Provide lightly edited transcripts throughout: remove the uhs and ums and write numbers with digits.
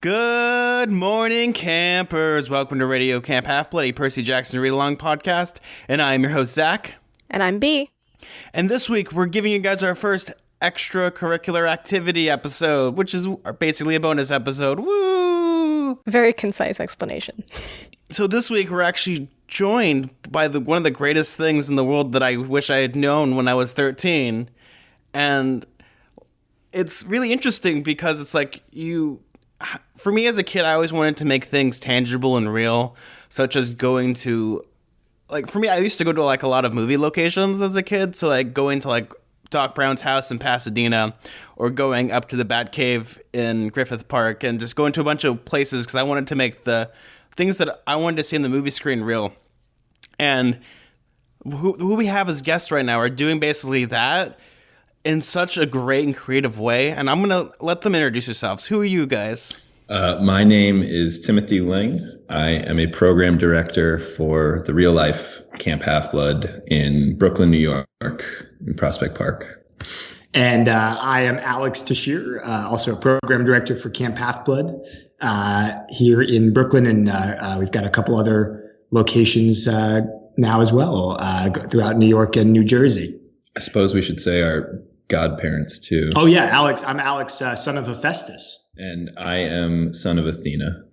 Good morning, campers. Welcome to Radio Camp Half-Blood, a Percy Jackson read-along podcast. And I'm your host, Zach. And I'm B. And this week, we're giving you guys our first extracurricular activity episode, which is basically a bonus episode. Woo! Very concise explanation. So this week, we're actually joined by one of the greatest things in the world that I wish I had known when I was 13. And it's really interesting because it's like for me as a kid, I always wanted to make things tangible and real, such as going to, like, for me, I used to go to, like, a lot of movie locations as a kid. So, like, going to, like, Doc Brown's house in Pasadena or going up to the Batcave in Griffith Park and just going to a bunch of places because I wanted to make the things that I wanted to see in the movie screen real. And who we have as guests right now are doing basically that in such a great and creative way. And I'm going to let them introduce yourselves. Who are you guys? My name is Timothy Ling. I am a program director for the real life Camp Half-Blood in Brooklyn, New York, in Prospect Park. And I am Alex Tashir, also a program director for Camp Half-Blood here in Brooklyn. And we've got a couple other locations now as well throughout New York and New Jersey. I suppose we should say our godparents too. Oh yeah, Alex. I'm Alex, son of Hephaestus. And I am son of Athena.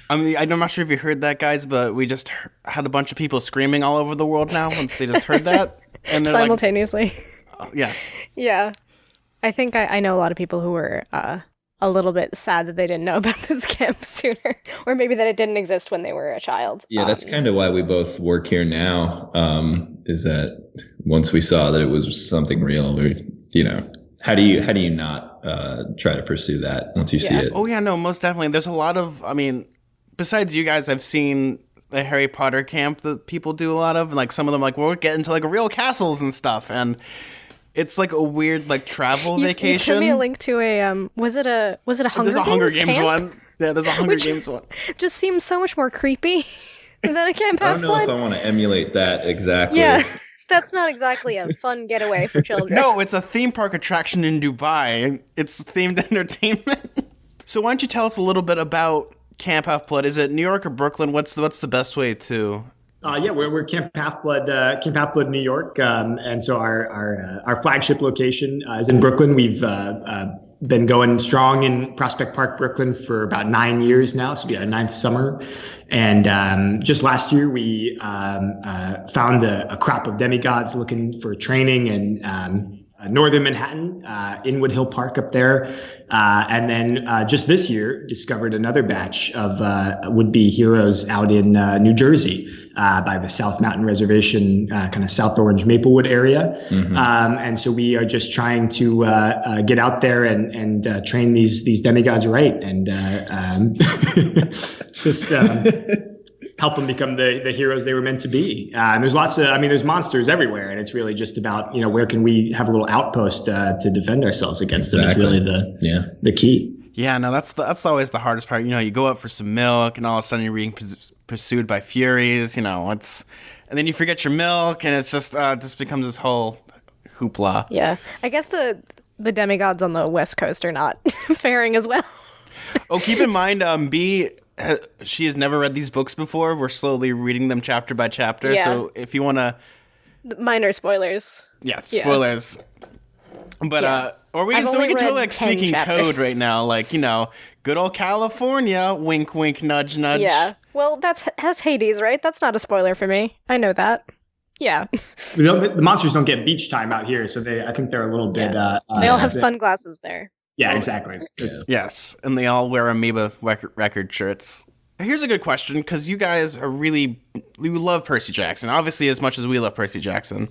I mean, I'm not sure if you heard that, guys, but we just had a bunch of people screaming all over the world now once they just heard that. And simultaneously. Like, yes. Yeah. I think I know a lot of people who were a little bit sad that they didn't know about this camp sooner, or maybe that it didn't exist when they were a child. Yeah, that's kind of why we both work here now, is that once we saw that it was something real, how do you not try to pursue that once you see it? Oh, yeah, no, most definitely. There's a lot of, besides you guys, I've seen the Harry Potter camp that people do a lot of, and like some of them we'll get into like real castles and stuff, and it's like a weird like travel vacation. You sent me a link to a was it a Hunger Games camp? One. Yeah, there's a Hunger Games one. Just seems so much more creepy than a Camp Half-Blood. I don't know if I want to emulate that exactly. Yeah. That's not exactly a fun getaway for children. No, it's a theme park attraction in Dubai. It's themed entertainment. So why don't you tell us a little bit about Camp Half-Blood? Is it New York or Brooklyn? What's the best way to? We're Camp Half-Blood, New York, and so our flagship location is in Brooklyn. We've been going strong in Prospect Park, Brooklyn for about 9 years now. So it'll be our 9th summer. And just last year, we found a crop of demigods looking for training in northern Manhattan, Inwood Hill Park up there. And then just this year, discovered another batch of would-be heroes out in New Jersey by the South Mountain Reservation, kind of South Orange Maplewood area. Mm-hmm. And so we are just trying to get out there and train these demigods right, and just help them become the heroes they were meant to be. And there's there's monsters everywhere, and it's really just about, where can we have a little outpost to defend ourselves against them is really the key. Yeah, no, that's always the hardest part. You go out for some milk, and all of a sudden you're being pursued by furies. And then you forget your milk, and it's just becomes this whole hoopla. Yeah, I guess the demigods on the West Coast are not faring as well. Oh, keep in mind, B, she has never read these books before. We're slowly reading them chapter by chapter. Yeah. So if you want to... Minor spoilers. Yeah, spoilers. Yeah. But, or we can totally speaking chapters. Code right now. Good old California, wink, wink, nudge, nudge. Yeah. Well, that's Hades, right? That's not a spoiler for me. I know that. Yeah. The monsters don't get beach time out here, so I think they're a little bit... they all have sunglasses there. Yeah, exactly. Yeah. Yes, and they all wear Amoeba record shirts. Here's a good question, because you guys you love Percy Jackson, obviously as much as we love Percy Jackson.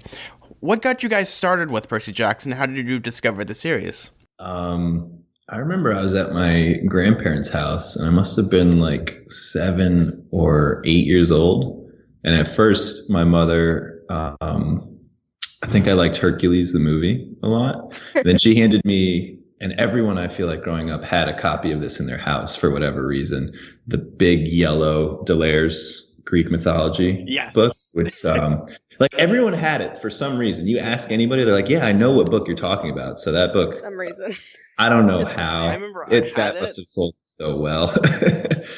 What got you guys started with Percy Jackson? How did you discover the series? I remember I was at my grandparents' house, and I must have been 7 or 8 years old. And at first, my mother, I think I liked Hercules, the movie, a lot. Then she handed me... And everyone, I feel like growing up, had a copy of this in their house for whatever reason. The big yellow Delaire's Greek mythology book, which Like everyone had it for some reason. You ask anybody, they're like, "Yeah, I know what book you're talking about." So that book, For some reason. I don't know how. I remember I had That it. must have sold so well.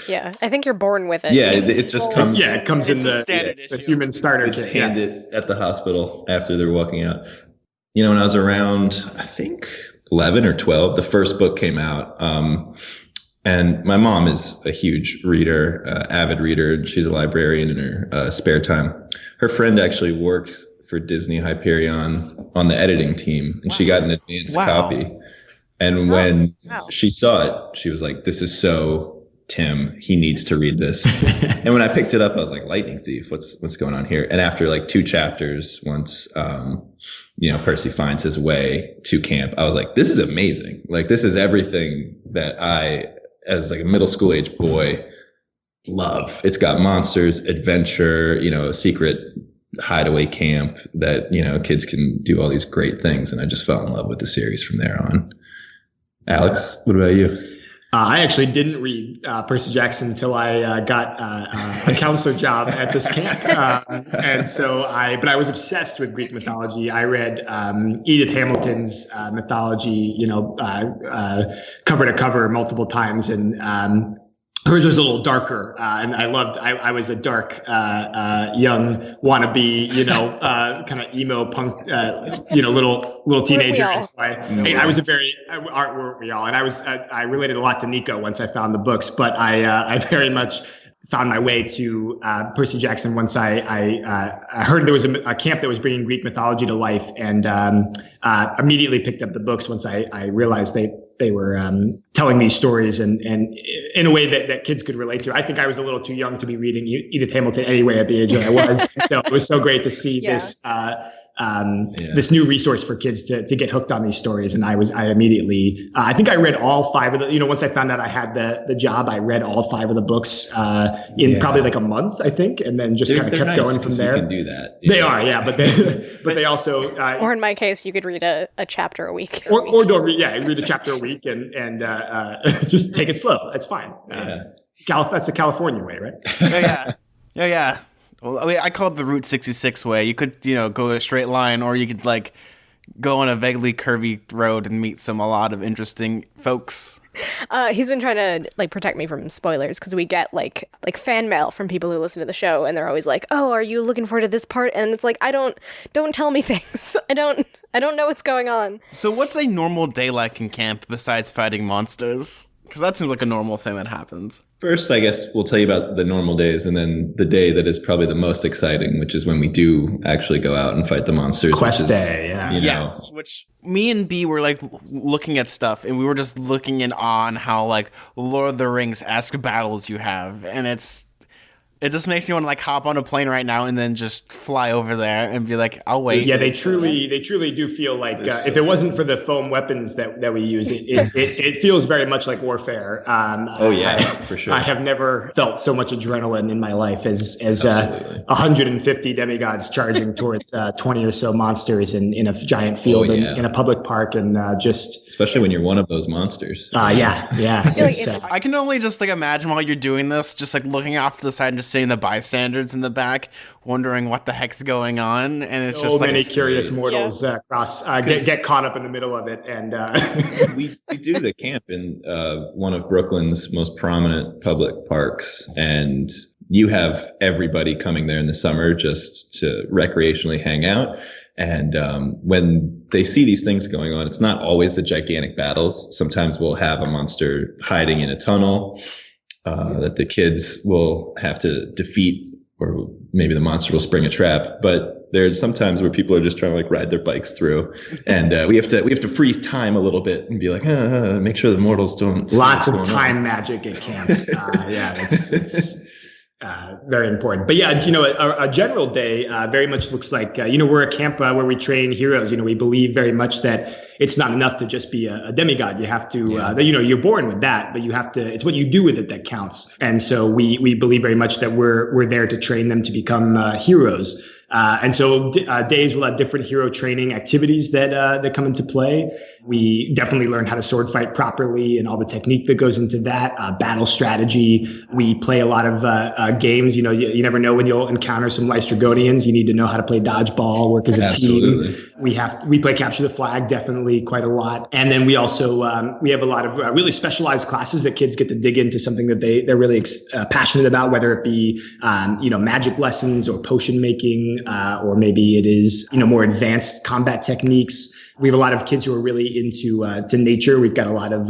Yeah, I think you're born with it. Yeah, it just comes. Yeah, it comes in It's a the standard the issue. human starter They just kit. hand it at the hospital after they're walking out. You know, when I was around, I think 11 or 12, the first book came out. And my mom is a huge reader, avid reader, and she's a librarian in her spare time. Her friend actually worked for Disney Hyperion on the editing team, and she got an advanced copy. And when she saw it, she was like, "This is so Tim. He needs to read this." And when I picked it up, I was like, "Lightning Thief, what's going on here?" And after like 2 chapters, once Percy finds his way to camp, I was like, "This is amazing. Like, this is everything that I, as like a middle school age boy, love." It's got monsters, adventure, a secret hideaway camp that, kids can do all these great things. And I just fell in love with the series from there on. Alex, what about you? I actually didn't read Percy Jackson until I got a counselor job at this camp, but I was obsessed with Greek mythology. I read Edith Hamilton's mythology, cover to cover multiple times, and hers was a little darker, and I was a dark, young wannabe, kind of emo punk, little teenager. And so I was weren't we all? And I related a lot to Nico once I found the books, but I very much found my way to Percy Jackson once I heard there was a camp that was bringing Greek mythology to life, and immediately picked up the books once I realized they were telling these stories and in a way that kids could relate to. I think I was a little too young to be reading Edith Hamilton anyway at the age that I was. So it was so great to see this new resource for kids to get hooked on these stories. And I immediately, I think I read all 5 of the, once I found out I had the job, I read all 5 of the books in probably like a month, I think. And then just kind of kept going from there. You can do that. They are, yeah. But they also, or in my case, you could read a chapter a week. Or don't read, read a chapter a week and just take it slow. That's fine. That's the California way, right? Yeah. Well, I call it the Route 66 way. You could, go a straight line, or you could like go on a vaguely curvy road and meet a lot of interesting folks. He's been trying to like protect me from spoilers because we get like fan mail from people who listen to the show, and they're always like, "Oh, are you looking forward to this part?" And it's like, don't tell me things. I don't know what's going on. So what's a normal day like in camp besides fighting monsters? Because that seems like a normal thing that happens. First, I guess we'll tell you about the normal days, and then the day that is probably the most exciting, which is when we do actually go out and fight the monsters. Quest day, yeah. Yes, which me and B were like looking at stuff, and we were just looking in awe on how like Lord of the Rings-esque battles you have, and it just makes me want to like hop on a plane right now and then just fly over there and be like, I'll wait. Yeah, they truly do feel like if it wasn't for the foam weapons that we use, it feels very much like warfare. For sure. I have never felt so much adrenaline in my life as 150 demigods charging towards 20 or so monsters in a giant field in a public park, and just especially when you're one of those monsters. Yeah. I can only just like imagine while you're doing this, just like looking off to the side and just seeing the bystanders in the back, wondering what the heck's going on, and it's just like many curious mortals get caught up in the middle of it. And we do the camp in one of Brooklyn's most prominent public parks, and you have everybody coming there in the summer just to recreationally hang out. And when they see these things going on, it's not always the gigantic battles. Sometimes we'll have a monster hiding in a tunnel that the kids will have to defeat, or maybe the monster will spring a trap. But there's sometimes where people are just trying to like ride their bikes through, and we have to freeze time a little bit and be like, make sure the mortals don't. Lots of time magic at camp. It's very important. But a general day very much looks like, we're a camp where we train heroes. We believe very much that it's not enough to just be a demigod. You have to, you're born with that, but you have to, it's what you do with it that counts. And so we believe very much that we're there to train them to become heroes. And so days will have different hero training activities that come into play. We definitely learn how to sword fight properly and all the technique that goes into that, battle strategy. We play a lot of games. You never know when you'll encounter some Lystrogonians. You need to know how to play dodgeball, work as a Absolutely. team. We play capture the flag definitely quite a lot. And then we also we have a lot of really specialized classes that kids get to dig into something that they're really passionate about, whether it be magic lessons or potion making, or maybe it is more advanced combat techniques. We have a lot of kids who are really into to nature. We've got a lot of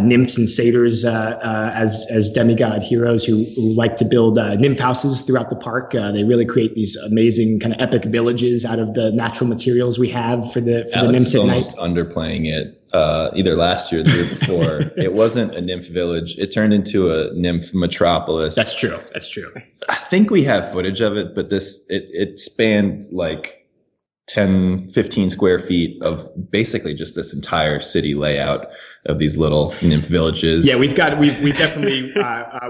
nymphs and satyrs as demigod heroes who like to build nymph houses throughout the park. They really create these amazing kind of epic villages out of the natural materials we have for the nymphs at night. Almost underplaying it. Either last year or the year before, it wasn't a nymph village. It turned into a nymph metropolis. That's true. I think we have footage of it, but it spanned like 10, 15 square feet of basically just this entire city layout of these little nymph villages. Yeah, we definitely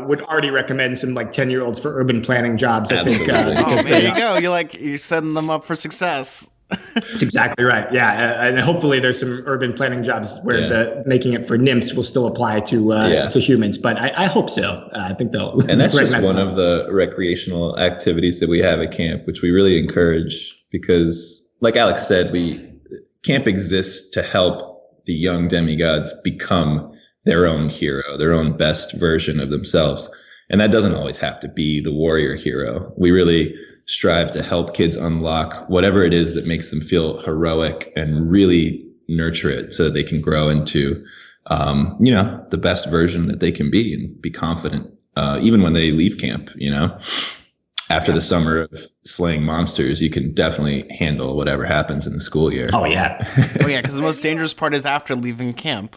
would already recommend some like 10-year-olds for urban planning jobs. I think. There you go. You're setting them up for success. That's exactly right. Yeah, and hopefully there's some urban planning jobs where the making it for nymphs will still apply to humans. But I hope so. I think they'll. And that's just one of the recreational activities that we have at camp, which we really encourage because, like Alex said, camp exists to help the young demigods become their own hero, their own best version of themselves. And that doesn't always have to be the warrior hero. We really strive to help kids unlock whatever it is that makes them feel heroic and really nurture it so that they can grow into, the best version that they can be and be confident, even when they leave camp, After the summer of slaying monsters, you can definitely handle whatever happens in the school year. Oh, yeah. Because the most dangerous part is after leaving camp.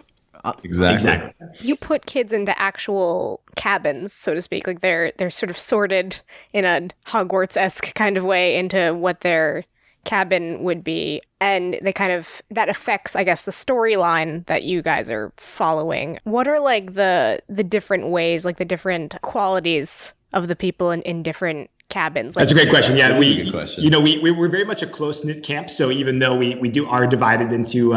Exactly. You put kids into actual cabins, so to speak. Like they're sort of sorted in a Hogwarts-esque kind of way into what their cabin would be. And that affects, I guess, the storyline that you guys are following. What are like the different ways, like the different qualities of the people in different cabins? That's a great question. Yeah, good question. We're very much a close-knit camp. So even though we are divided into,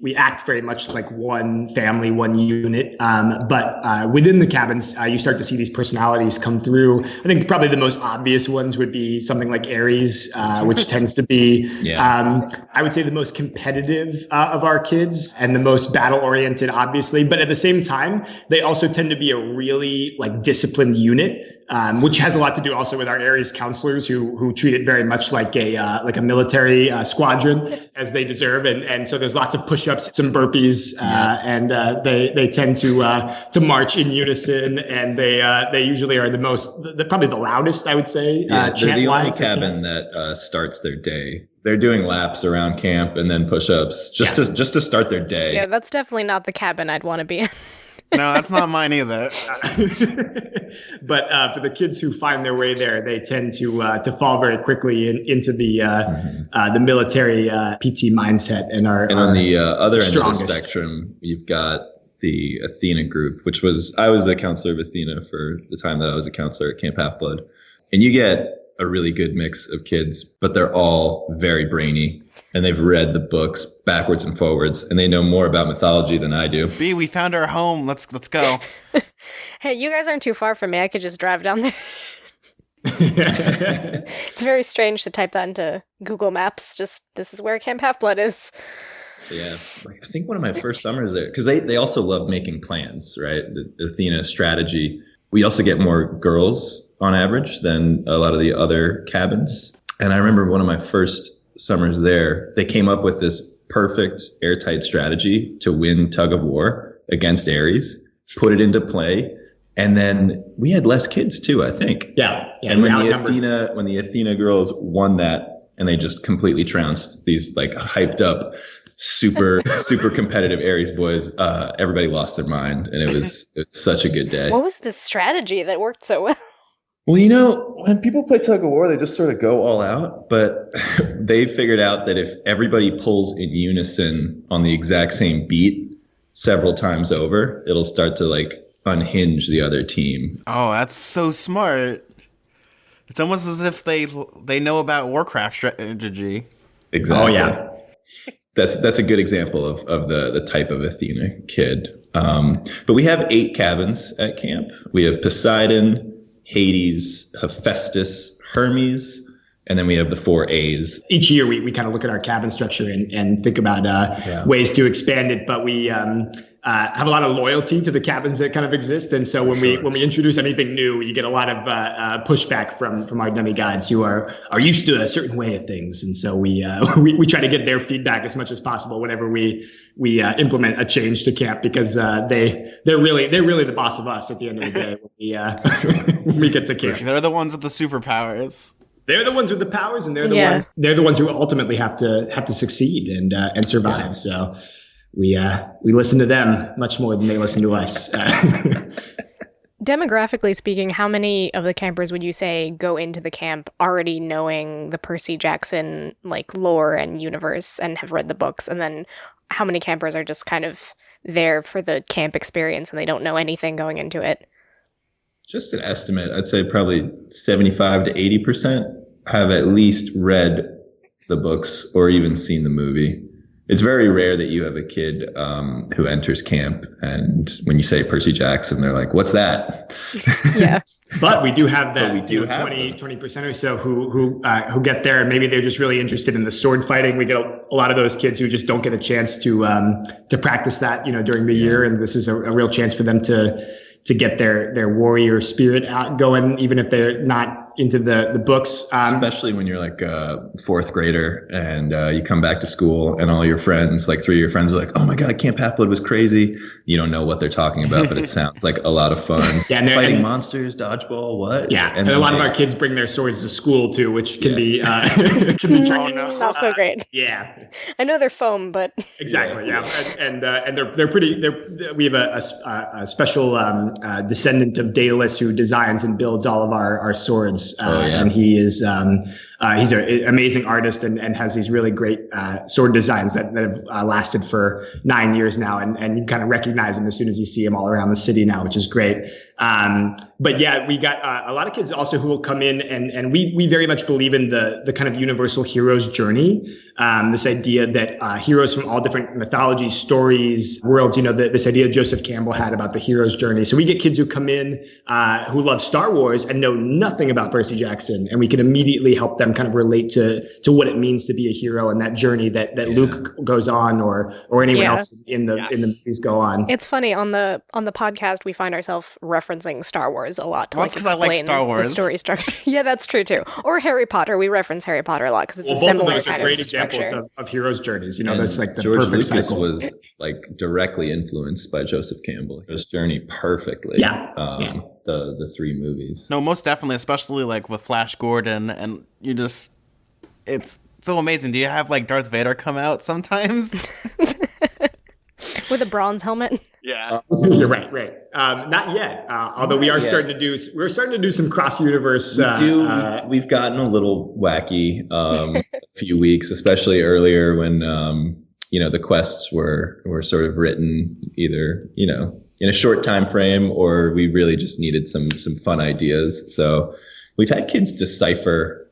we act very much like one family, one unit. But within the cabins, you start to see these personalities come through. I think probably the most obvious ones would be something like Aries, which tends to be, I would say, the most competitive of our kids and the most battle-oriented, obviously. But at the same time, they also tend to be a really like disciplined unit. Which has a lot to do also with our Aries counselors who treat it very much like a military squadron as they deserve, and so there's lots of push-ups, some burpees, and they tend to march in unison, and they usually are probably the loudest, I would say. They're the only cabin that starts their day. They're doing laps around camp and then push-ups just to start their day. Yeah, that's definitely not the cabin I'd want to be in. No, that's not mine either. But for the kids who find their way there, they tend to fall very quickly into the military PT mindset and on the other strongest. End of the spectrum, you've got the Athena group, I was the counselor of Athena for the time that I was a counselor at Camp Half-Blood, and you get a really good mix of kids, but they're all very brainy. And they've read the books backwards and forwards, and they know more about mythology than I do. B, we found our home. Let's go. Hey, you guys aren't too far from me. I could just drive down there. It's very strange to type that into Google Maps. Just, this is where Camp Half-Blood is. Yeah. I think one of my first summers there, because they also love making plans, right? The Athena strategy. We also get more girls on average than a lot of the other cabins. And I remember one of my first summers there, they came up with this perfect airtight strategy to win tug of war against Ares, put it into play, and then we had less kids too, I think. Yeah. And when the Athena girls won that, and they just completely trounced these like hyped up, super competitive Ares boys, everybody lost their mind, and it was such a good day. What was the strategy that worked so well? Well, when people play tug of war, they just sort of go all out, but they figured out that if everybody pulls in unison on the exact same beat several times over, it'll start to like unhinge the other team. Oh, that's so smart. It's almost as if they know about Warcraft strategy. Exactly. Oh yeah. That's a good example of the type of Athena kid. But we have 8 cabins at camp. We have Poseidon, Hades, Hephaestus, Hermes, and then we have the 4 A's. Each year we kind of look at our cabin structure and think about ways to expand it, but we have a lot of loyalty to the cabins that kind of exist. And so when we introduce anything new, you get a lot of pushback from our dummy guides who are used to a certain way of things. And so we try to get their feedback as much as possible whenever we implement a change to camp, because they're really the boss of us at the end of the day when we get to camp. They're the ones with the superpowers. They're the ones with the powers, and they're the ones who ultimately have to succeed and survive. Yeah. So we listen to them much more than they listen to us. Demographically speaking, how many of the campers would you say go into the camp already knowing the Percy Jackson like lore and universe and have read the books, and then how many campers are just kind of there for the camp experience and they don't know anything going into it? Just an estimate. I'd say probably 75 to 80% have at least read the books or even seen the movie. It's very rare that you have a kid who enters camp and when you say Percy Jackson, they're like, "What's that?" Yeah. But we do have that 20% or so who get there, and maybe they're just really interested in the sword fighting. We get a lot of those kids who just don't get a chance to practice that, during the year, and this is a real chance for them to get their warrior spirit out going, even if they're not into the books. Especially when you're like a 4th grader and you come back to school and all your friends, like 3 of your friends are like, "Oh my God, Camp Half-Blood was crazy." You don't know what they're talking about, but it sounds like a lot of fun. Yeah, and fighting monsters, dodgeball, what? Yeah, and a lot of our kids bring their swords to school too, which can be tricky. Not so great. Yeah, I know they're foam, but exactly. Yeah, and they're pretty. We have a special descendant of Daedalus who designs and builds all of our swords. And he is he's an amazing artist and has these really great sword designs that have lasted for 9 years now, and you kind of recognize him as soon as you see him all around the city now, which is great. But yeah, we got a lot of kids also who will come in, and we very much believe in the kind of universal hero's journey. This idea that heroes from all different mythologies, stories, worlds, this idea Joseph Campbell had about the hero's journey. So we get kids who come in who love Star Wars and know nothing about Percy Jackson, and we can immediately help them kind of relate to what it means to be a hero and that journey that Luke goes on, or anyone else in the movies go on. It's funny, on the podcast we find ourselves referencing Star Wars a lot to because I like Star Wars. The story structure. Yeah, that's true too. Or Harry Potter. We reference Harry Potter a lot because it's a similar both of those kind are great of structure. examples of heroes' journeys. That's like the George perfect Lucas cycle. was like directly influenced by Joseph Campbell. His journey perfectly. The 3 movies. No, most definitely, especially like with Flash Gordon, and it's so amazing. Do you have like Darth Vader come out sometimes? With a bronze helmet? Yeah. You're right. Not yet. Although we're starting to do some cross universe. We've gotten a little wacky a few weeks, especially earlier when the quests were sort of written either in a short time frame, or we really just needed some fun ideas. So we've had kids decipher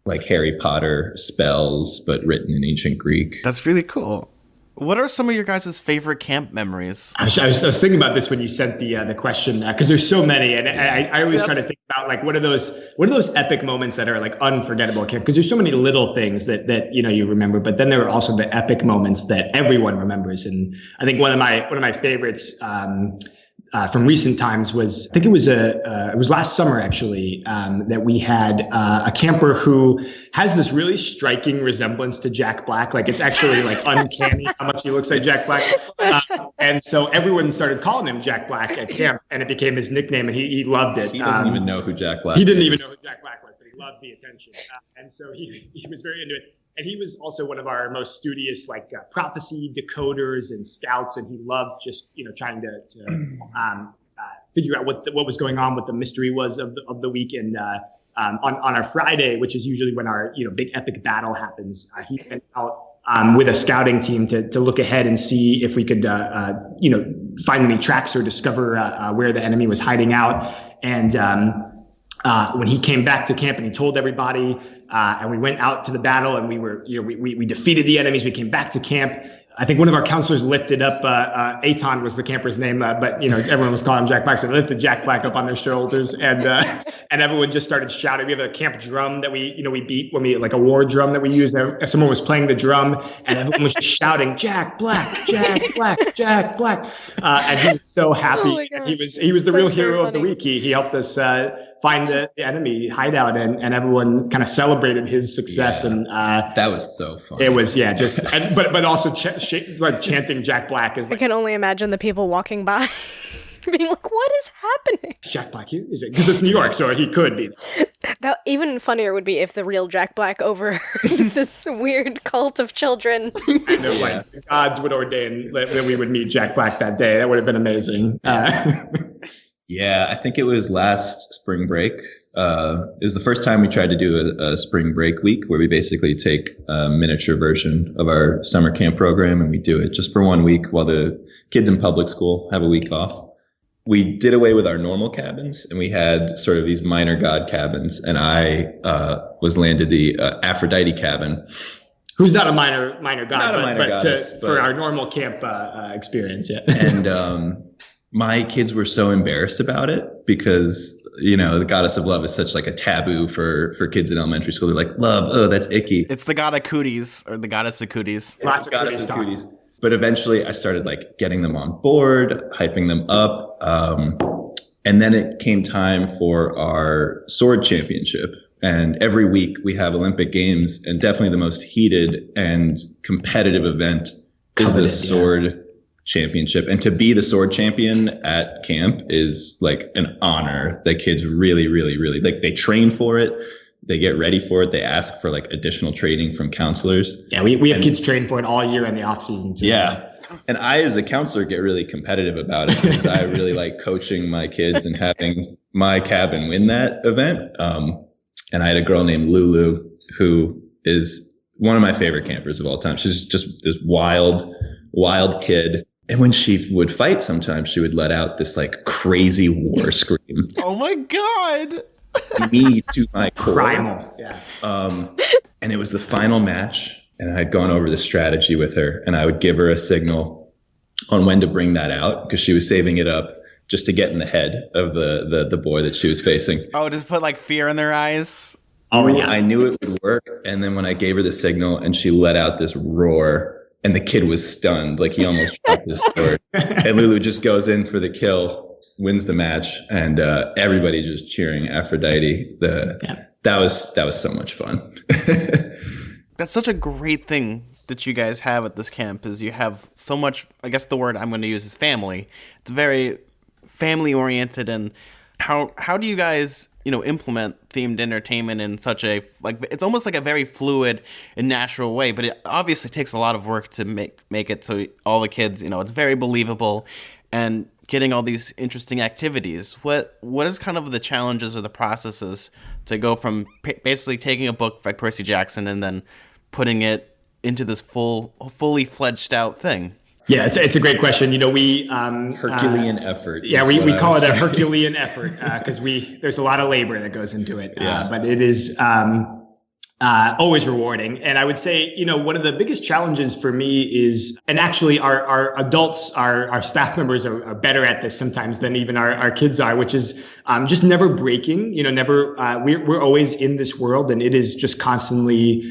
like Harry Potter spells, but written in ancient Greek. That's really cool. What are some of your guys' favorite camp memories? I was thinking about this when you sent the question, because there's so many, and I always try to think about like what are those epic moments that are like unforgettable at camp, because there's so many little things that you remember, but then there are also the epic moments that everyone remembers. And I think one of my favorites from recent times was, I think it was last summer actually, that we had a camper who has this really striking resemblance to Jack Black. Like it's actually like uncanny how much he looks like Jack Black. And so everyone started calling him Jack Black at camp, and it became his nickname, and he loved it. He doesn't even know who Jack Black. He didn't even know who Jack Black was, but he loved the attention. And so he was very into it. And he was also one of our most studious, like prophecy decoders and scouts, and he loved just trying to figure out what was going on, what the mystery was of the week. And on our Friday, which is usually when our big epic battle happens, he went out with a scouting team to look ahead and see if we could find any tracks or discover where the enemy was hiding out. And when he came back to camp and he told everybody, and we went out to the battle and we defeated the enemies. We came back to camp. I think one of our counselors lifted up, Aton was the camper's name, but everyone was calling him Jack Black. So they lifted Jack Black up on their shoulders, and everyone just started shouting. We have a camp drum that we beat when we, like a war drum that we use. Someone was playing the drum, and everyone was just shouting, Jack Black, Jack Black, Jack Black. And he was so happy. Oh my God. He was the real That's hero very of the funny. week. He helped us find the enemy hideout, and everyone kind of celebrated his success. Yeah. And That was so fun. it was, but also like chanting Jack Black is I like, can only imagine the people walking by being like, what is happening? Jack Black here? Is it? Because it's New York, so he could be. That even funnier would be if the real Jack Black overheard this weird cult of children. I know, like the gods would ordain that we would meet Jack Black that day. That would have been amazing. Yeah, I think it was last spring break. It was the first time we tried to do a spring break week where we basically take a miniature version of our summer camp program and we do it just for 1 week while the kids in public school have a week off. We did away with our normal cabins and we had sort of these minor god cabins, and I was landed the Aphrodite cabin. Who's not a minor god, Not a minor goddess, for our normal camp experience, yeah. And my kids were so embarrassed about it because, the goddess of love is such like a taboo for kids in elementary school. They're like, love, oh, that's icky. It's the god of cooties, or the goddess of cooties. Lots of Goddess of cooties. cooties. But eventually I started like getting them on board, hyping them up. And then it came time for our sword championship. And every week we have Olympic Games, and definitely the most heated and competitive event is the sword championship. And to be the sword champion at camp is like an honor. The kids really, really, really, like, they train for it. They get ready for it. They ask for like additional training from counselors. Yeah, we have kids train for it all year in the off season too. Yeah. And I, as a counselor, get really competitive about it because I really like coaching my kids and having my cabin win that event. And I had a girl named Lulu who is one of my favorite campers of all time. She's just this wild, wild kid. And when she would fight, sometimes she would let out this like crazy war scream. Oh my god! Me to my core. Primal. Yeah. And it was the final match, and I had gone over the strategy with her, and I would give her a signal on when to bring that out because she was saving it up just to get in the head of the boy that she was facing. Oh, just put like fear in their eyes. Oh yeah. I knew it would work, and then when I gave her the signal and she let out this roar, and the kid was stunned, like he almost dropped his sword. And Lulu just goes in for the kill, wins the match, and everybody just cheering Aphrodite. That was so much fun. That's such a great thing that you guys have at this camp, is you have so much, I guess the word I'm going to use is family. It's very family oriented. And how do you guys, implement themed entertainment in such a, like, it's almost like a very fluid and natural way, but it obviously takes a lot of work to make it so all the kids, it's very believable and getting all these interesting activities. What is kind of the challenges or the processes to go from basically taking a book like Percy Jackson and then putting it into this fully fledged out thing? Yeah, it's a great question. We Herculean effort. Yeah, we call it a Herculean effort because there's a lot of labor that goes into it. Yeah. But it is always rewarding. And I would say, one of the biggest challenges for me is, and actually our adults, our staff members are better at this sometimes than even our kids are, which is just never breaking, we're always in this world, and it is just constantly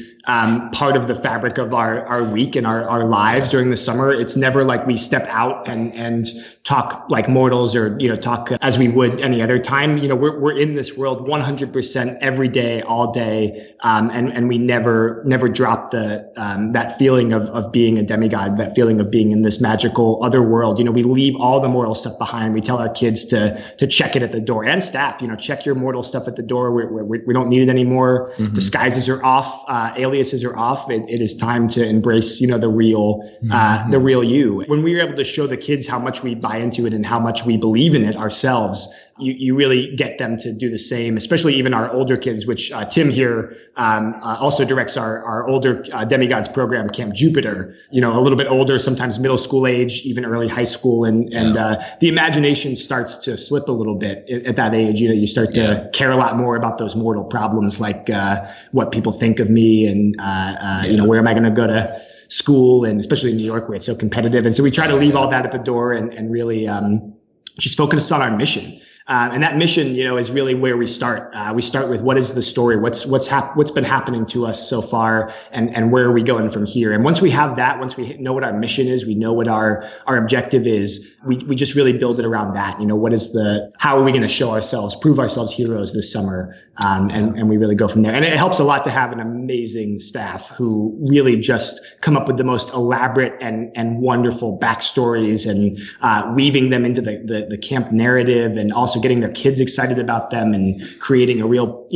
part of the fabric of our week and our lives during the summer. It's never like we step out and talk like mortals or, talk as we would any other time. We're in this world 100% every day, all day. And we never drop that feeling of being a demigod, that feeling of being in this magical other world. We leave all the mortal stuff behind. We tell our kids to check it at the door, and staff, check your mortal stuff at the door. We don't need it anymore. Mm-hmm. Disguises are off. Aliases are off. It is time to embrace, the real you. When we were able to show the kids how much we buy into it and how much we believe in it ourselves, you really get them to do the same, especially even our older kids, which Tim here also directs our older demigods program, Camp Jupiter, a little bit older, sometimes middle school age, even early high school. And the imagination starts to slip a little bit at that age. You start to care a lot more about those mortal problems, like what people think of me and, where am I going to go to school, and especially in New York where it's so competitive. And so we try to leave all that at the door and really just focus on our mission. And that mission, is really where we start. We start with what is the story, what's been happening to us so far, and where are we going from here. And once we have that, once we know what our mission is, we know what our objective is, we just really build it around that. How are we going to show ourselves, prove ourselves heroes this summer? And we really go from there. And it helps a lot to have an amazing staff who really just come up with the most elaborate and wonderful backstories, and weaving them into the camp narrative, and also getting their kids excited about them, and creating a real,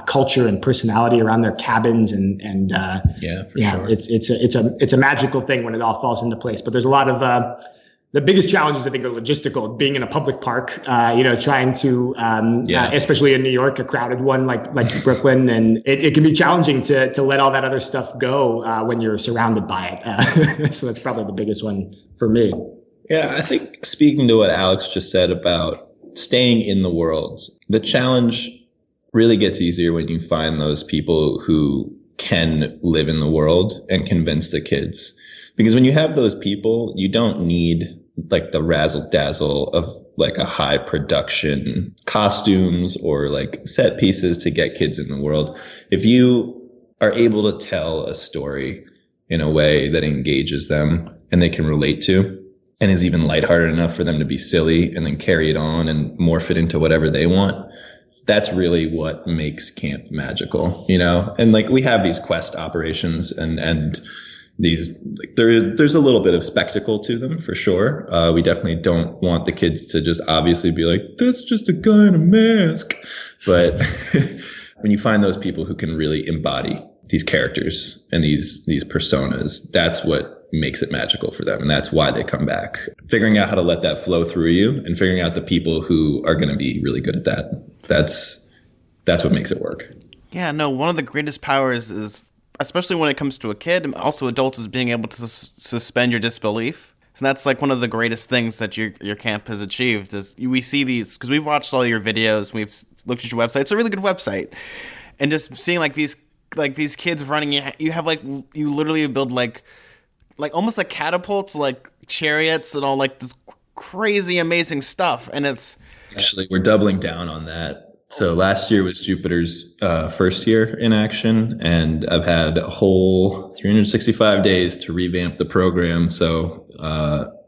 culture and personality around their cabins. Sure. It's a magical thing when it all falls into place. But there's a lot of the biggest challenges, I think, are logistical. Being in a public park, trying to, especially in New York, a crowded one like Brooklyn, and it can be challenging to let all that other stuff go when you're surrounded by it. So that's probably the biggest one for me. Yeah, I think speaking to what Alex just said about staying in the world, the challenge really gets easier when you find those people who can live in the world and convince the kids. Because when you have those people, you don't need like the razzle dazzle of like a high production costumes or like set pieces to get kids in the world. If you are able to tell a story in a way that engages them and they can relate to, and is even lighthearted enough for them to be silly and then carry it on and morph it into whatever they want, that's really what makes camp magical, And like we have these quest operations and these, like, there's a little bit of spectacle to them for sure. We definitely don't want the kids to just obviously be like, that's just a guy in a mask. But when you find those people who can really embody these characters and these personas, that's what makes it magical for them. And that's why they come back. Figuring out how to let that flow through you and figuring out the people who are going to be really good at that. That's what makes it work. Yeah, no, one of the greatest powers is, especially when it comes to a kid and also adults, is being able to suspend your disbelief. And that's like one of the greatest things that your camp has achieved is we see these, because we've watched all your videos, we've looked at your website. It's a really good website. And just seeing like these kids running, you have you literally build like almost like catapults, like chariots and all like this crazy amazing stuff. And it's actually, we're doubling down on that. So last year was Jupiter's first year in action, and I've had a whole 365 days to revamp the program. So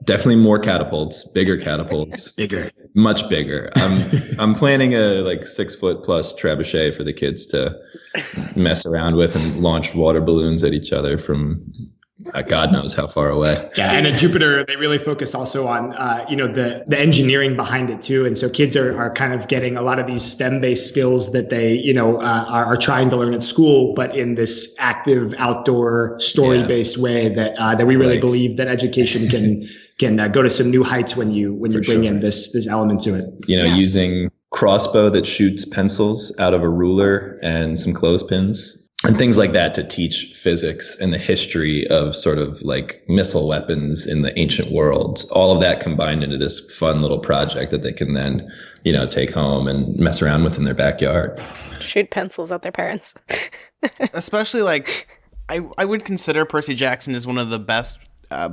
definitely more catapults, bigger catapults, bigger, much bigger. I'm planning a 6-foot plus trebuchet for the kids to mess around with and launch water balloons at each other from God knows how far away. Yeah, and at Jupiter, they really focus also on, the engineering behind it too. And so kids are kind of getting a lot of these STEM-based skills that they, are trying to learn at school, but in this active, outdoor, story-based way that we really believe that education can go to some new heights when you bring in this element to it. Using crossbow that shoots pencils out of a ruler and some clothespins. And things like that to teach physics and the history of sort of like missile weapons in the ancient world. All of that combined into this fun little project that they can then, take home and mess around with in their backyard. Shoot pencils at their parents. Especially I would consider Percy Jackson as one of the best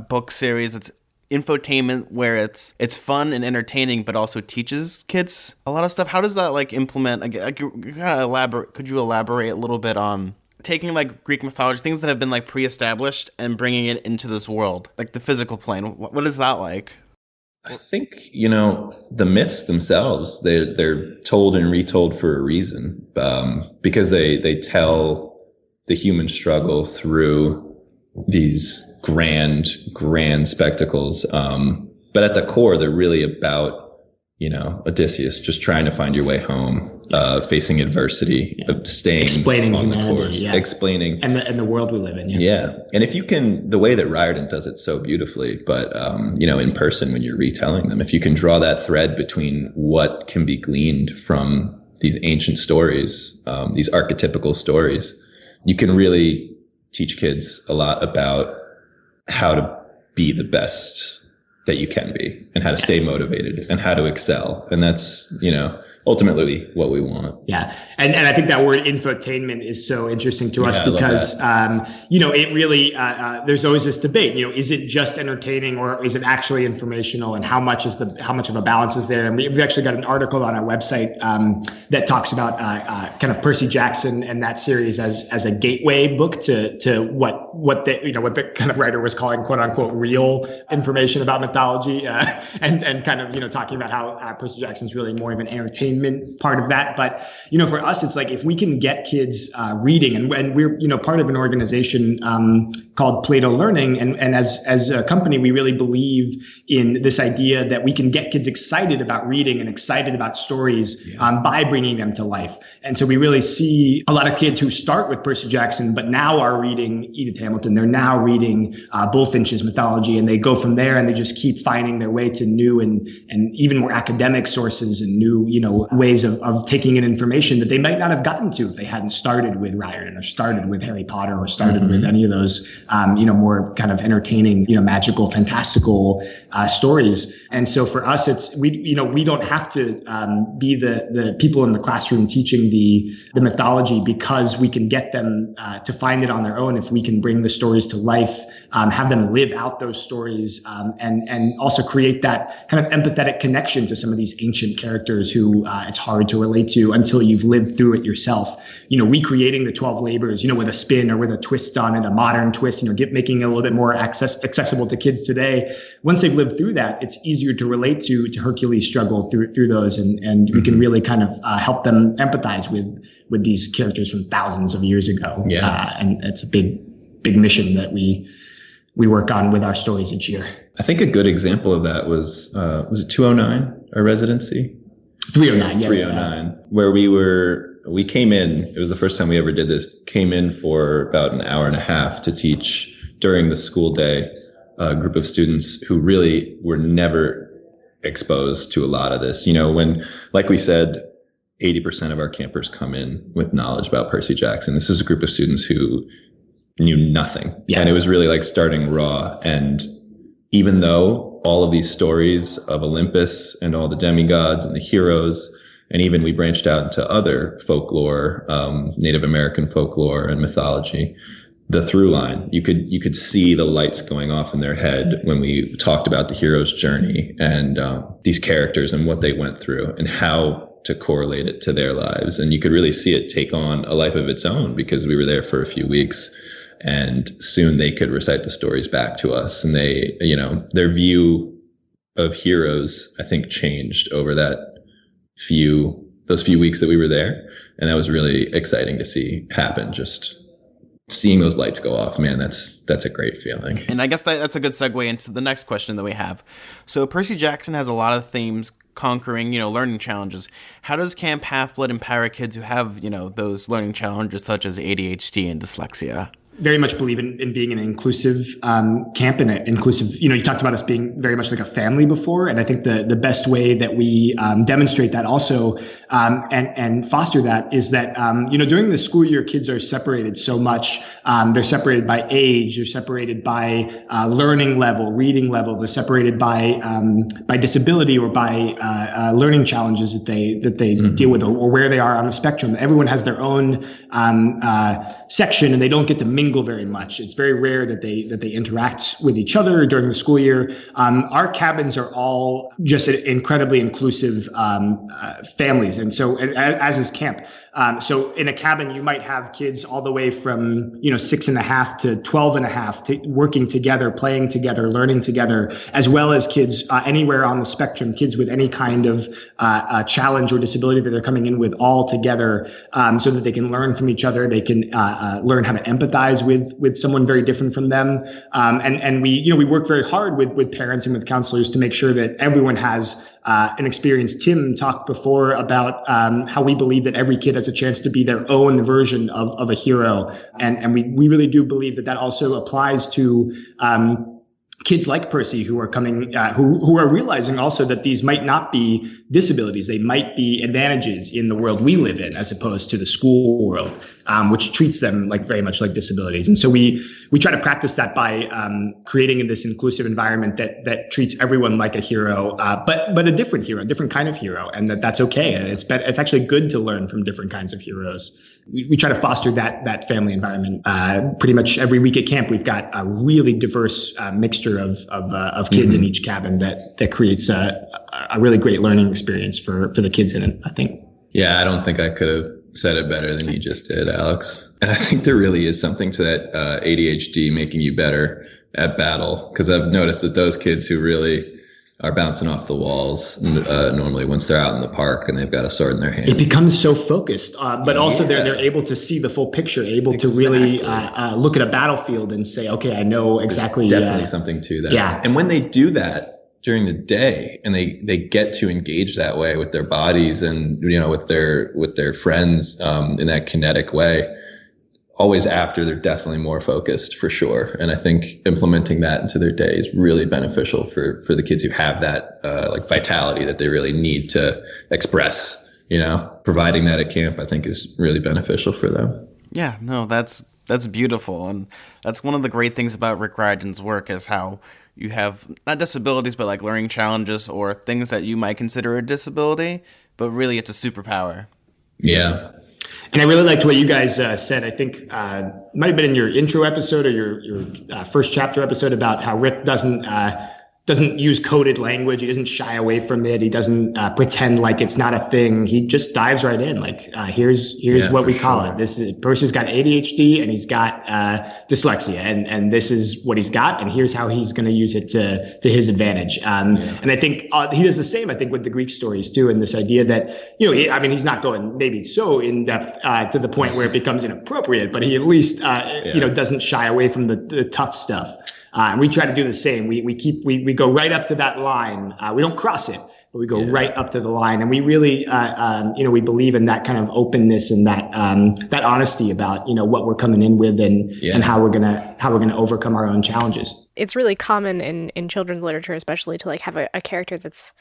book series. It's infotainment where it's fun and entertaining, but also teaches kids a lot of stuff. How does that implement? Could you elaborate a little bit on taking Greek mythology, things that have been pre-established, and bringing it into this world, like the physical plane? What is that like? I think the myths themselves, they're told and retold for a reason, because they tell the human struggle through these grand spectacles. But at the core, they're really about Odysseus just trying to find your way home. facing adversity, staying explaining on the humanity, course, explaining and the world we live in. Yeah. And if you can, the way that Riordan does it so beautifully, but, in person when you're retelling them, if you can draw that thread between what can be gleaned from these ancient stories, these archetypical stories, you can really teach kids a lot about how to be the best that you can be and how to stay motivated and how to excel. And that's, ultimately what we want. Yeah. And I think that word infotainment is so interesting to us because, it really, there's always this debate, is it just entertaining or is it actually informational, and how much of a balance is there? And we've actually got an article on our website that talks about kind of Percy Jackson and that series as a gateway book to what the kind of writer was calling quote unquote real information about mythology, and kind of, talking about how Percy Jackson's really more of an entertainment part of that. But, for us, it's like if we can get kids reading, and we're, part of an organization called Plato Learning. And as a company, we really believe in this idea that we can get kids excited about reading and excited about stories by bringing them to life. And so we really see a lot of kids who start with Percy Jackson, but now are reading Edith Hamilton. They're now reading Bullfinch's mythology, and they go from there and they just keep finding their way to new and even more academic sources and new, ways of taking in information that they might not have gotten to if they hadn't started with Riordan or started with Harry Potter or started with any of those, more kind of entertaining, magical, fantastical stories. And so for us, we don't have to be the people in the classroom teaching the mythology, because we can get them to find it on their own if we can bring the stories to life, have them live out those stories, and also create that kind of empathetic connection to some of these ancient characters who it's hard to relate to until you've lived through it yourself. Recreating the 12 labors, with a spin or with a twist on it, a modern twist, making it a little bit more accessible to kids today. Once they've lived through that, it's easier to relate to Hercules' struggle through those, and we can really kind of help them empathize with these characters from thousands of years ago. And it's a big mission that we work on with our stories each year. I think a good example of that was it 209, our residency? 309, yeah. 309, where we came in, it was the first time we ever did this, came in for about an hour and a half to teach during the school day, a group of students who really were never exposed to a lot of this. When, like we said, 80% of our campers come in with knowledge about Percy Jackson. This is a group of students who knew nothing. And it was really like starting raw. And even though all of these stories of Olympus and all the demigods and the heroes, and even we branched out into other folklore, Native American folklore and mythology, the through line, you could see the lights going off in their head when we talked about the hero's journey and these characters and what they went through and how to correlate it to their lives. And you could really see it take on a life of its own, because we were there for a few weeks. And soon they could recite the stories back to us, and they, their view of heroes, I think, changed over those few weeks that we were there. And that was really exciting to see happen. Just seeing those lights go off, man, that's a great feeling. And I guess that's a good segue into the next question that we have. So Percy Jackson has a lot of themes conquering, learning challenges. How does Camp Half-Blood empower kids who have, those learning challenges such as ADHD and dyslexia? Very much believe in being an inclusive camp and an inclusive, you talked about us being very much like a family before. And I think the best way that we demonstrate that also and foster that is that, during the school year, kids are separated so much. They're separated by age, they're separated by learning level, reading level, they're separated by disability or by learning challenges that they deal with, or where they are on the spectrum. Everyone has their own section, and they don't get to mingle very much. It's very rare that they interact with each other during the school year. Our cabins are all just incredibly inclusive families, and so as is camp. So in a cabin, you might have kids all the way from 6.5 to 12.5 working together, playing together, learning together, as well as kids anywhere on the spectrum, kids with any kind of challenge or disability that they're coming in with all together, so that they can learn from each other. They can learn how to empathize empathize with someone very different from them. And we work very hard with parents and with counselors to make sure that everyone has an experience. Tim talked before about how we believe that every kid has a chance to be their own version of a hero. And we really do believe that also applies to kids like Percy who are coming, who are realizing also that these might not be disabilities. They might be advantages in the world we live in, as opposed to the school world, which treats them like very much like disabilities. And so we try to practice that by creating this inclusive environment that treats everyone like a hero, but a different hero, a different kind of hero, and that's okay. And it's actually good to learn from different kinds of heroes. We try to foster that family environment. Pretty much every week at camp, we've got a really diverse mixture of kids in each cabin that creates a really great learning experience for the kids in it, I think. Yeah, I don't think I could have said it better than you just did, Alex. And I think there really is something to that ADHD making you better at battle, because I've noticed that those kids who really are bouncing off the walls normally once they're out in the park and they've got a sword in their hand. It becomes so focused, but also they're able to see the full picture, able to really look at a battlefield and say, okay, I know exactly. There's definitely something to that. Yeah. And when they do that during the day and they get to engage that way with their bodies and, with their friends in that kinetic way, always after, they're definitely more focused for sure. And I think implementing that into their day is really beneficial for the kids who have that like vitality that they really need to express. Providing that at camp, I think, is really beneficial for them. Yeah, no, that's beautiful. And that's one of the great things about Rick Riordan's work, is how you have not disabilities, but like learning challenges or things that you might consider a disability, but really it's a superpower. Yeah. And I really liked what you guys said. I think it might have been in your intro episode or your first chapter episode about how Rick doesn't use coded language. He doesn't shy away from it. He doesn't pretend like it's not a thing. He just dives right in. Like, here's what we call it. Percy's got ADHD and he's got dyslexia, and this is what he's got, and here's how he's going to use it to his advantage. And I think he does the same, I think, with the Greek stories too, and this idea that, he's not going maybe so in depth to the point where it becomes inappropriate, but he at least, doesn't shy away from the tough stuff. And we try to do the same. We go right up to that line. We don't cross it, but we go right up to the line. And we really, we believe in that kind of openness and that honesty about, what we're coming in with and how we're gonna overcome our own challenges. It's really common in children's literature, especially, to like have a character that's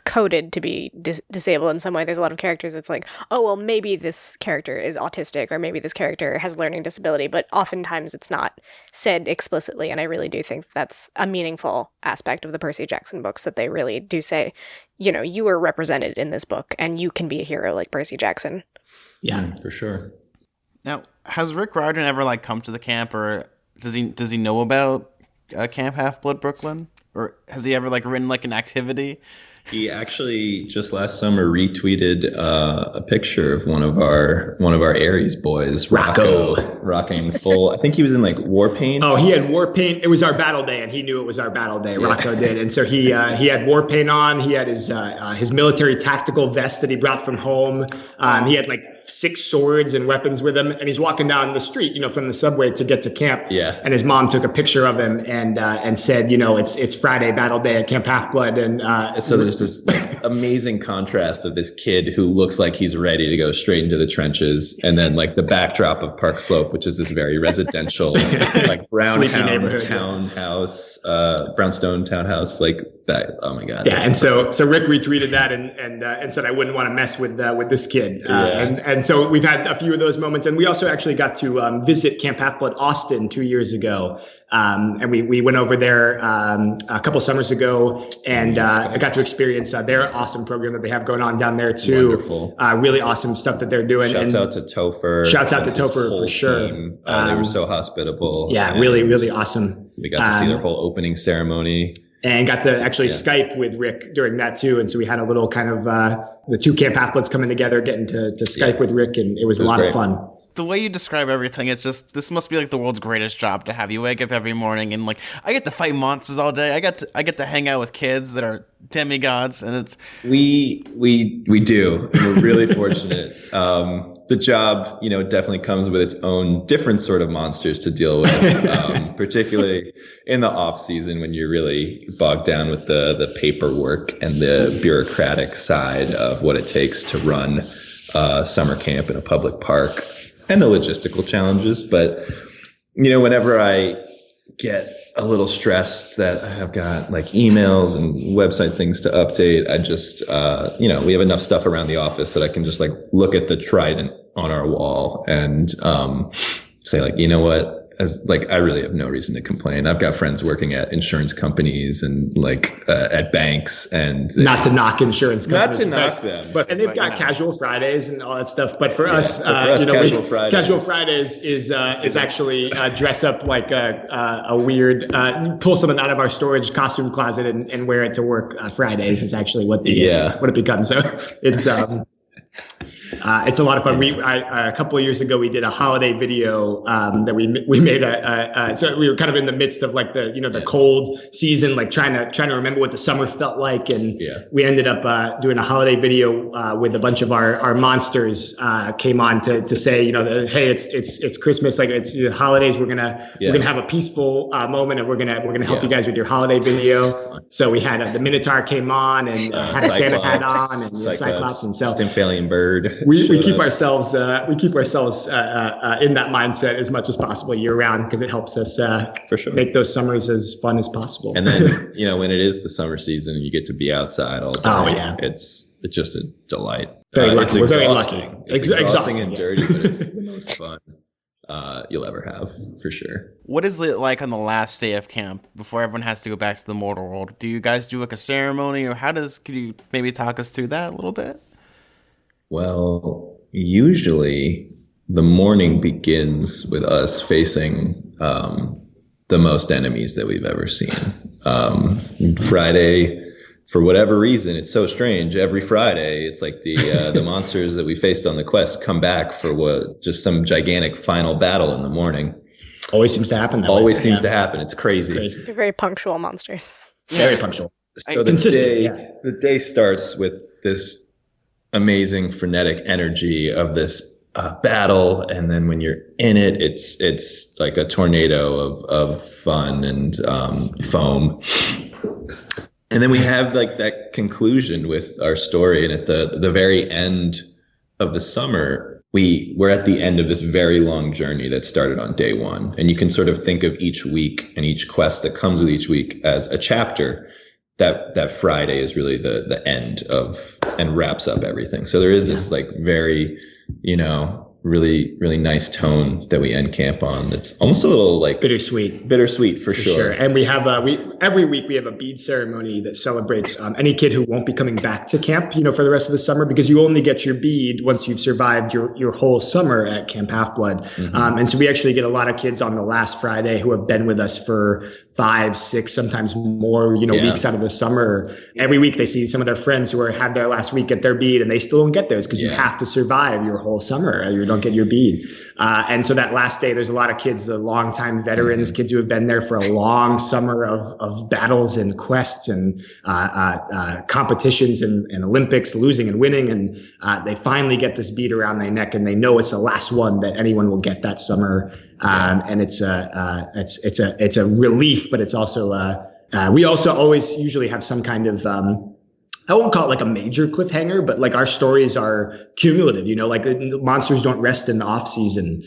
coded to be disabled in some way. There's a lot of characters that's like, oh, well, maybe this character is autistic, or maybe this character has learning disability, but oftentimes it's not said explicitly. And I really do think that's a meaningful aspect of the Percy Jackson books, that they really do say, you are represented in this book and you can be a hero like Percy Jackson. Yeah, for sure. Now, has Rick Riordan ever come to the camp, or does he know about Camp Half-Blood Brooklyn, or has he ever written an activity? He actually just last summer retweeted a picture of one of our Aries boys, Rocco, rocking full. I think he was in war paint. Oh, he had war paint. It was our battle day, and he knew it was our battle day. Rocco did, and so he had war paint on. He had his military tactical vest that he brought from home. He had 6 swords and weapons with him, and he's walking down the street, from the subway to get to camp. Yeah. And his mom took a picture of him and said, it's Friday battle day at Camp Half-Blood, and so there's this amazing contrast of this kid who looks like he's ready to go straight into the trenches, and then the backdrop of Park Slope, which is this very residential brownstone townhouse, that. Oh my God. Yeah, and so Rick retweeted that and said I wouldn't want to mess with this kid. And so we've had a few of those moments, and we also actually got to visit Camp Half-Blood Austin 2 years ago. And we went over there a couple summers ago, and I got to experience their awesome program that they have going on down there too. Wonderful. Really awesome stuff that they're doing. Shouts out to Topher. Shouts out to Topher for sure. They were so hospitable. Yeah, really, really awesome. We got to see their whole opening ceremony. And got to actually Skype with Rick during that too. And so we had a little kind of the two Camp Half-Bloods coming together, getting to Skype with Rick, and it was a lot of fun. The way you describe everything, it's just, this must be the world's greatest job to have. You wake up every morning and I get to fight monsters all day. I get to hang out with kids that are demigods, and it's we do. We're really fortunate. the job, definitely comes with its own different sort of monsters to deal with, particularly in the off season when you're really bogged down with the paperwork and the bureaucratic side of what it takes to run summer camp in a public park and the logistical challenges. But, whenever I get a little stressed that I've got like emails and website things to update, I just, we have enough stuff around the office that I can just like look at the trident on our wall and say like, you know what? I really have no reason to complain. I've got friends working at insurance companies and at banks, and not to knock insurance companies, not to knock them, and they've got casual Fridays and all that stuff. But for us, casual Fridays is actually dress up like a weird, pull something out of our storage costume closet and wear it to work. Fridays is actually what it becomes. So it's a lot of fun. A couple of years ago, we did a holiday video that we made. So we were kind of in the midst of like the cold season, like trying to remember what the summer felt like, and we ended up doing a holiday video with a bunch of our monsters came on to say, hey, it's Christmas, like it's the holidays. We're gonna have a peaceful moment, and we're gonna help you guys with your holiday video. So we had the Minotaur came on and had a Santa hat on, and Cyclops, and so Stimphalian bird. We keep ourselves in that mindset as much as possible year round, because it helps us for sure make those summers as fun as possible. And then when it is the summer season and you get to be outside all day, it's just a delight. Very lucky. We're very lucky. It's exhausting and dirty, but it's the most fun you'll ever have, for sure. What is it like on the last day of camp before everyone has to go back to the mortal world? Do you guys do like a ceremony, or could you maybe talk us through that a little bit? Well, usually the morning begins with us facing the most enemies that we've ever seen. Friday, for whatever reason, it's so strange. Every Friday, it's like the monsters that we faced on the quest come back for just some gigantic final battle in the morning. Always seems to happen. To happen. It's crazy. You're very punctual monsters. Very punctual. So the day starts with this amazing frenetic energy of this battle, and then when you're in it, it's like a tornado of fun and foam. And then we have like that conclusion with our story, and at the very end of the summer, we're at the end of this very long journey that started on day one. And you can sort of think of each week and each quest that comes with each week as a chapter. That Friday is really the end of and wraps up everything. So there is this like very, really, really nice tone that we end camp on. That's almost a little like bittersweet for sure. And we have every week we have a bead ceremony that celebrates any kid who won't be coming back to camp, for the rest of the summer, because you only get your bead once you've survived your whole summer at Camp Half-Blood. Mm-hmm. And so we actually get a lot of kids on the last Friday who have been with us for 5, 6, sometimes more, weeks out of the summer. Every week they see some of their friends who had their last week at their bead, and they still don't get those because you have to survive your whole summer. You don't get your bead. And so that last day, there's a lot of kids, the longtime veterans, kids who have been there for a long summer of battles and quests and competitions and Olympics, losing and winning. And they finally get this bead around their neck, and they know it's the last one that anyone will get that summer. And it's a relief, but it's also we also always usually have some kind of I won't call it like a major cliffhanger, but like our stories are cumulative, like the monsters don't rest in the off season.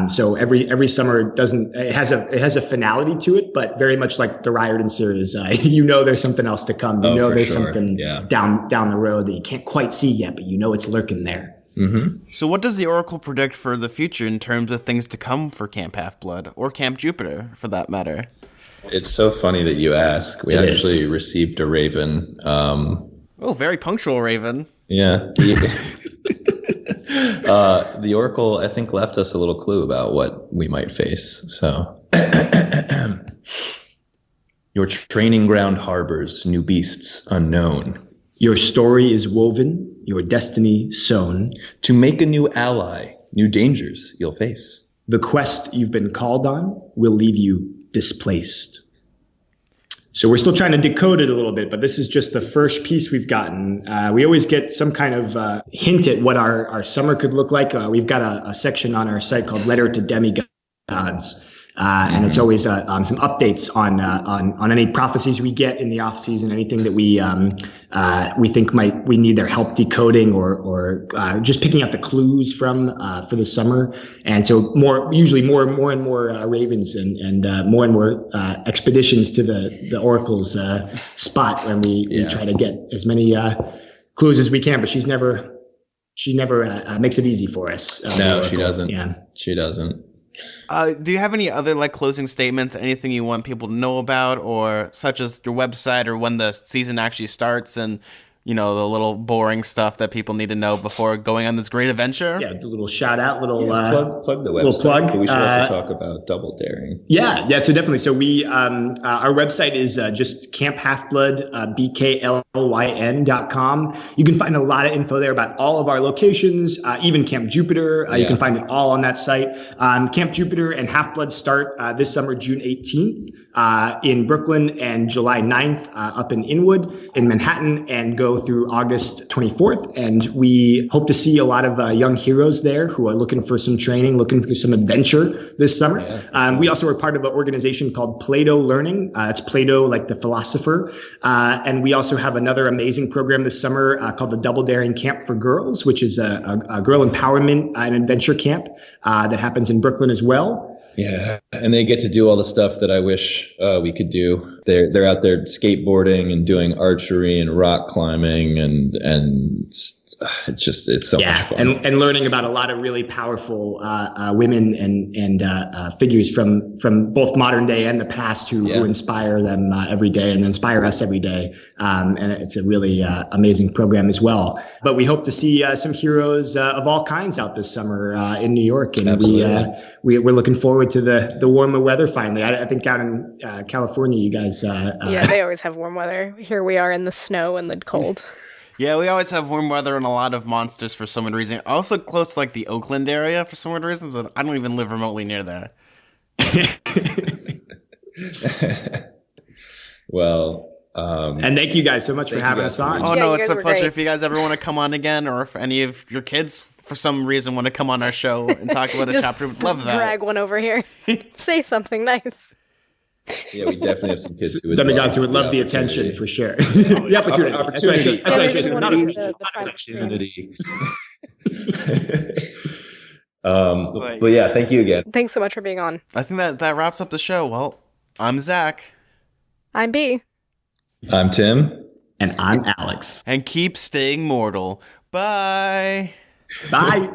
So every summer it has a finality to it, but very much like the Riordan series, there's something else to come. There's something down the road that you can't quite see yet, but it's lurking there. Mm-hmm. So what does the Oracle predict for the future in terms of things to come for Camp Half-Blood, or Camp Jupiter for that matter? It's so funny that you ask. We actually received a raven. Very punctual raven. Yeah. The Oracle, I think, left us a little clue about what we might face. So, your training ground harbors new beasts unknown. Your story is woven, your destiny sown. To make a new ally, new dangers you'll face. The quest you've been called on will leave you displaced. So we're still trying to decode it a little bit, but this is just the first piece we've gotten. We always get some kind of hint at what our summer could look like. We've got a section on our site called Letter to Demigods. And it's always some updates on any prophecies we get in the off season, anything that we think we need their help decoding or just picking out the clues from for the summer. And so usually more and more ravens and more expeditions to the oracle's spot when we try to get as many clues as we can. But she never makes it easy for us. No, she doesn't. Yeah, she doesn't. Do you have any other closing statements, anything you want people to know about, or such as your website or when the season actually starts and, the little boring stuff that people need to know before going on this great adventure? Yeah, the little shout out, plug the website. Little plug. But we should also talk about Double Daring. Yeah, so definitely. So we our website is just Camp Half-Blood, BKLYN.com. You can find a lot of info there about all of our locations, even Camp Jupiter. You can find it all on that site. Camp Jupiter and Half-Blood start this summer, June 18th. In Brooklyn, and July 9th up in Inwood in Manhattan, and go through August 24th. And we hope to see a lot of young heroes there who are looking for some training, looking for some adventure this summer. We also are part of an organization called Plato Learning. It's Plato, like the philosopher. And we also have another amazing program this summer called the Double Daring Camp for Girls, which is a girl empowerment and adventure camp that happens in Brooklyn as well. Yeah, and they get to do all the stuff that I wish we could do. They're out there skateboarding and doing archery and rock climbing and it's so much fun. And learning about a lot of really powerful women and figures from both modern day and the past who inspire them every day and inspire us every day. And it's a really amazing program as well. But we hope to see some heroes of all kinds out this summer in New York. And we're looking forward to the warmer weather finally. I think out in California, you guys... they always have warm weather. Here we are in the snow and the cold. Yeah, we always have warm weather and a lot of monsters for some weird reason. Also close to the Oakland area for some weird reason. But I don't even live remotely near there. Well, and thank you guys so much for having us on. Oh, no, it's a pleasure. Great. If you guys ever want to come on again, or if any of your kids for some reason want to come on our show and talk about a chapter, we'd love that. Drag one over here. Say something nice. Yeah, we definitely have some kids who would demigods who would love the attention for sure. The opportunity. Opportunity. But yeah, thank you again. Thanks so much for being on. I think that wraps up the show. Well, I'm Zach. I'm B. I'm Tim. And I'm Alex. And keep staying mortal. Bye. Bye.